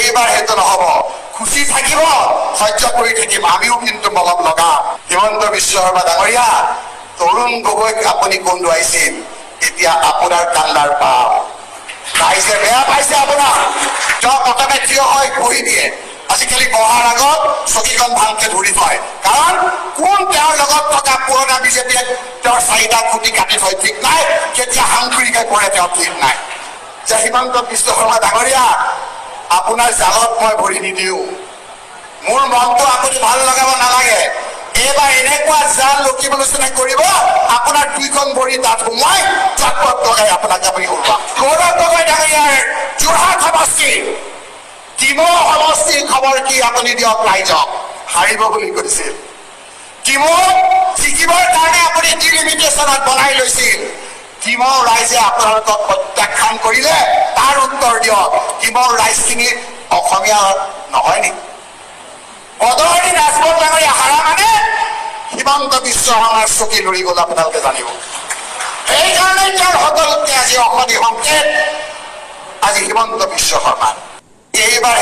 এইবাৰ হেতু নহব খুশি থাকিব সহ্য কৰি থাকিম আমিও কিন্তু মলম লগাম হিমন্ত বিশ্ব শৰ্মা ডাঙৰীয়া তৰুণ গগৈক আপুনি কন্দুৱাইছিল এতিয়া আপোনাৰ কান্দাৰ পাপ ৰাইজে বেয়া পাইছে আপোনাক তেওঁ প্ৰথমে থিয় হৈ বহি দিয়ে আজিকালি বহাৰ আগত চকীখন ভালকে ধৰি থয় কাৰণ কোন তেওঁৰ লগত থকা পুৰণা বিজেপিয়ে তেওঁৰ চাৰিটা খুঁটি কাটি থয় ঠিক নাই কেতিয়া হাংকুৰিকে পৰে তেওঁ ঠিক নাই যে হিমন্ত বিশ্ব শৰ্মা ডাঙৰীয়া আপোনাৰ জালত মই ভৰি নিদিওঁ মোৰ মনটো আপুনি ভাল লগাব নালাগে এইবাৰ এনেকুৱা জাল লক্ষীমলোচনা কৰিব আপোনাৰ দুইখন ভৰি তাত সোমাই জাকত লগাই আপোনাক আপুনি ওলোৱা গৌৰৱ গগৈ ডাঙৰীয়াৰ যোৰহাট সমষ্টি টিমৌ সমষ্টিৰ খবৰ কি আপুনি দিয়ক ৰাইজক হাৰিব বুলি কৈছিল টিমৌ জিকিবৰ কাৰণে আপুনি ডিলিমিটেশ্যনত বনাই লৈছিল টিমৌ ৰাইজে আপোনালোকক প্ৰত্যাখ্যান কৰিলে তাৰ উত্তৰ দিয়ক টিমৌ ৰাইজখিনি অসমীয়া নহয় নেকি বদৰণি ৰাজপথ ডাঙৰীয়া হাৰা মানে হিমন্ত বিশ্ব শৰ্মাৰ চকী লৰি গ'ল আপোনালোকে জানিব সেইকাৰণে তেওঁৰ সকলোকে আজি অসমী সংকেত আজি হিমন্ত বিশ্ব শৰ্মা এইবাৰ